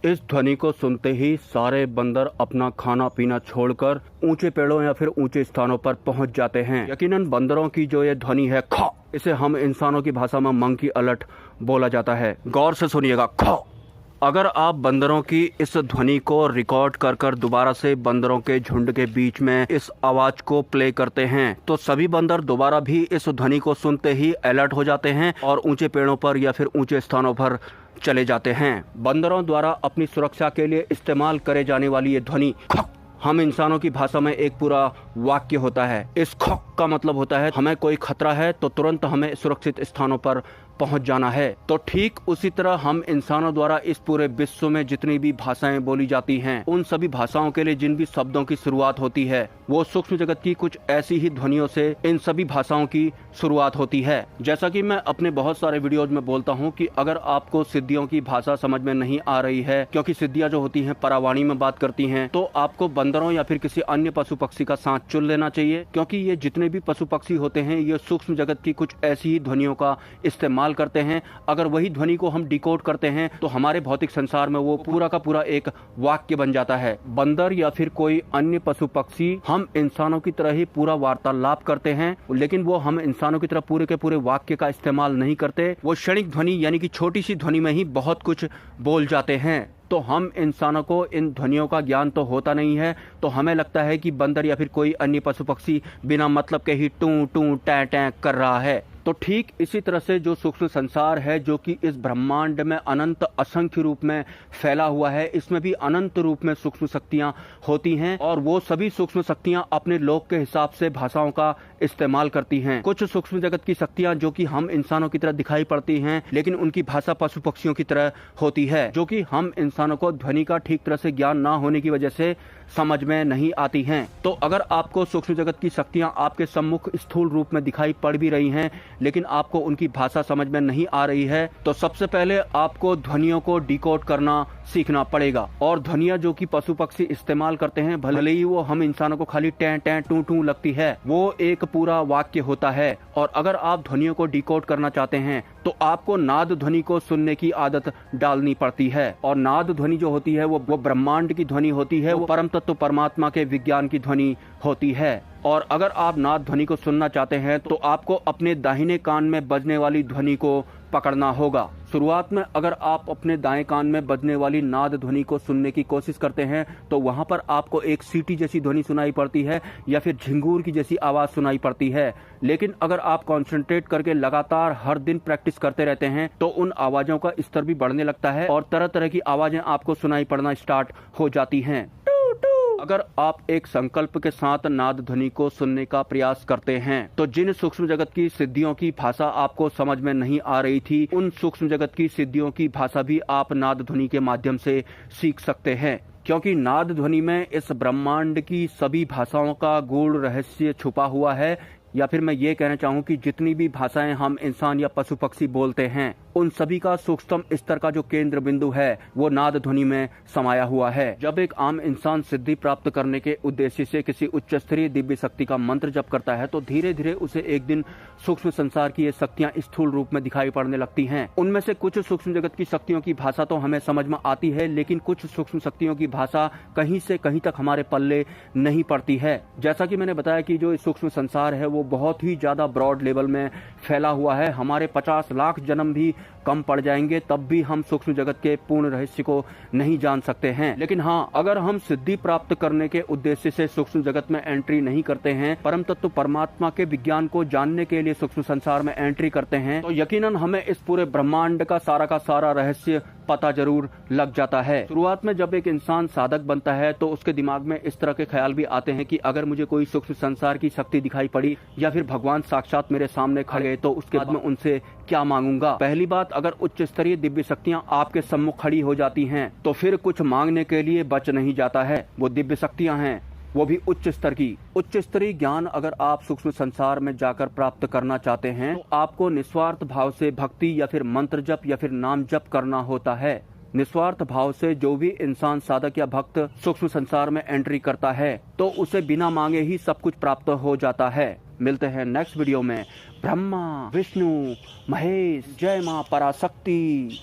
इस ध्वनि को सुनते ही सारे बंदर अपना खाना पीना छोड़कर ऊंचे पेड़ों या फिर ऊंचे स्थानों पर पहुंच जाते हैं। यकीनन बंदरों की जो ये ध्वनि है खौ, इसे हम इंसानों की भाषा में मंकी अलर्ट बोला जाता है। गौर से सुनिएगा खौ। अगर आप बंदरों की इस ध्वनि को रिकॉर्ड कर दोबारा से बंदरों के झुंड के बीच में इस आवाज को प्ले करते हैं तो सभी बंदर दोबारा भी इस ध्वनि को सुनते ही अलर्ट हो जाते हैं और ऊंचे पेड़ों पर या फिर ऊंचे स्थानों पर चले जाते हैं। बंदरों द्वारा अपनी सुरक्षा के लिए इस्तेमाल करे जाने वाली ये ध्वनि हम इंसानों की भाषा में एक पूरा वाक्य होता है। इस खौ का मतलब होता है हमें कोई खतरा है तो तुरंत हमें सुरक्षित स्थानों पर पहुंच जाना है। तो ठीक उसी तरह हम इंसानों द्वारा इस पूरे विश्व में जितनी भी भाषाएं बोली जाती हैं, उन सभी भाषाओं के लिए जिन भी शब्दों की शुरुआत होती है वो सूक्ष्म जगत की कुछ ऐसी ही ध्वनियों से इन सभी भाषाओं की शुरुआत होती है। जैसा कि मैं अपने बहुत सारे वीडियोज में बोलता हूँ कि अगर आपको सिद्धियों की भाषा समझ में नहीं आ रही है, क्योंकि सिद्धियां जो होती हैं परावाणी में बात करती हैं, तो आपको बंदरों या फिर किसी अन्य पशु पक्षी का साथ चुन लेना चाहिए, क्योंकि ये जितने भी पशु पक्षी होते हैं ये सूक्ष्म जगत की कुछ ऐसी ही ध्वनियों का इस्तेमाल करते हैं। अगर वही ध्वनि को हम डिकोड करते हैं तो हमारे भौतिक संसार में वो पूरा का पूरा एक वाक्य बन जाता है। बंदर या फिर कोई अन्य पशु पक्षी हम इंसानों की तरह ही पूरा वार्तालाप करते हैं, लेकिन वो हम इंसानों की तरह पूरे के पूरे वाक्य का इस्तेमाल नहीं करते। वो क्षणिक ध्वनि यानी कि छोटी सी ध्वनि में ही बहुत कुछ बोल जाते हैं। तो हम इंसानों को इन ध्वनियों का ज्ञान तो होता नहीं है, तो हमें लगता है कि बंदर या फिर कोई अन्य पशु पक्षी बिना मतलब के ही टू टू टै टै कर रहा है। तो ठीक इसी तरह से जो सूक्ष्म संसार है जो कि इस ब्रह्मांड में अनंत असंख्य रूप में फैला हुआ है, इसमें भी अनंत रूप में सूक्ष्म शक्तियां होती हैं और वो सभी सूक्ष्म शक्तियां अपने लोक के हिसाब से भाषाओं का इस्तेमाल करती हैं। कुछ सूक्ष्म जगत की शक्तियां जो कि हम इंसानों की तरह दिखाई पड़ती हैं, लेकिन उनकी भाषा पशु पक्षियों की तरह होती है, जो कि हम इंसानों को ध्वनि का ठीक तरह से ज्ञान ना होने की वजह से समझ में नहीं आती हैं। तो अगर आपको सूक्ष्म जगत की शक्तियां आपके सम्मुख स्थूल रूप में दिखाई पड़ भी रही हैं, लेकिन आपको उनकी भाषा समझ में नहीं आ रही है, तो सबसे पहले आपको ध्वनियों को डिकोड करना सीखना पड़ेगा। और ध्वनियां जो कि पशु पक्षी इस्तेमाल करते हैं, भले ही वो हम इंसानों को खाली टै टै टू टू लगती है, वो एक पूरा वाक्य होता है। और अगर आप ध्वनियों को डिकोड करना चाहते हैं तो आपको नाद ध्वनि को सुनने की आदत डालनी पड़ती है। और नाद ध्वनि जो होती है वो ब्रह्मांड की ध्वनि होती है, वो परम तत्व परमात्मा के विज्ञान की ध्वनि होती है। और अगर आप नाद ध्वनि को सुनना चाहते हैं तो आपको अपने दाहिने कान में बजने वाली ध्वनि को पकड़ना होगा। शुरुआत में अगर आप अपने दाएं कान में बजने वाली नाद ध्वनि को सुनने की कोशिश करते हैं तो वहां पर आपको एक सीटी जैसी ध्वनि सुनाई पड़ती है या फिर झिंगूर की जैसी आवाज सुनाई पड़ती है। लेकिन अगर आप कंसंट्रेट करके लगातार हर दिन प्रैक्टिस करते रहते हैं तो उन आवाजों का स्तर भी बढ़ने लगता है और तरह तरह की आवाजें आपको सुनाई पड़ना स्टार्ट हो जाती हैं। अगर आप एक संकल्प के साथ नाद ध्वनि को सुनने का प्रयास करते हैं तो जिन सूक्ष्म जगत की सिद्धियों की भाषा आपको समझ में नहीं आ रही थी, उन सूक्ष्म जगत की सिद्धियों की भाषा भी आप नाद ध्वनि के माध्यम से सीख सकते हैं। क्योंकि नाद ध्वनि में इस ब्रह्मांड की सभी भाषाओं का गूढ़ रहस्य छुपा हुआ है, या फिर मैं ये कहना चाहूँ कि जितनी भी भाषाएं हम इंसान या पशु पक्षी बोलते हैं, उन सभी का सूक्ष्म स्तर का जो केंद्र बिंदु है वो नाद ध्वनि में समाया हुआ है। जब एक आम इंसान सिद्धि प्राप्त करने के उद्देश्य से किसी उच्च स्तरीय दिव्य शक्ति का मंत्र जप करता है तो धीरे धीरे उसे एक दिन सूक्ष्म संसार की ये शक्तियां स्थूल रूप में दिखाई पड़ने लगती हैं। उनमें से कुछ सूक्ष्म जगत की शक्तियों की भाषा तो हमें समझ में आती है, लेकिन कुछ सूक्ष्म शक्तियों की भाषा कहीं से कहीं तक हमारे पल्ले नहीं पड़ती है। जैसा कि मैंने बताया कि जो सूक्ष्म संसार है वो बहुत ही ज्यादा ब्रॉड लेवल में फैला हुआ है। हमारे 50 लाख जन्म भी कम पड़ जाएंगे तब भी हम सूक्ष्म जगत के पूर्ण रहस्य को नहीं जान सकते हैं। लेकिन हाँ, अगर हम सिद्धि प्राप्त करने के उद्देश्य से सूक्ष्म जगत में एंट्री नहीं करते हैं, परम तत्व परमात्मा के विज्ञान को जानने के लिए सूक्ष्म संसार में एंट्री करते हैं, तो यकीनन हमें इस पूरे ब्रह्मांड का सारा रहस्य पता जरूर लग जाता है। शुरुआत में जब एक इंसान साधक बनता है तो उसके दिमाग में इस तरह के ख्याल भी आते हैं कि अगर मुझे कोई सूक्ष्म संसार की शक्ति दिखाई पड़ी या फिर भगवान साक्षात मेरे सामने खड़े तो उसके बाद में उनसे क्या मांगूंगा। पहली बात, अगर उच्च स्तरीय दिव्य शक्तियां आपके सम्मुख खड़ी हो जाती हैं तो फिर कुछ मांगने के लिए बच नहीं जाता है। वो दिव्य शक्तियां हैं, वो भी उच्च स्तर की। उच्च स्तरीय ज्ञान अगर आप सूक्ष्म संसार में जाकर प्राप्त करना चाहते हैं तो आपको निस्वार्थ भाव से भक्ति या फिर मंत्र जप या फिर नाम जप करना होता है। निस्वार्थ भाव से जो भी इंसान साधक या भक्त सूक्ष्म संसार में एंट्री करता है तो उसे बिना मांगे ही सब कुछ प्राप्त हो जाता है। मिलते हैं नेक्स्ट वीडियो में। ब्रह्मा विष्णु महेश, जय मां पराशक्ति।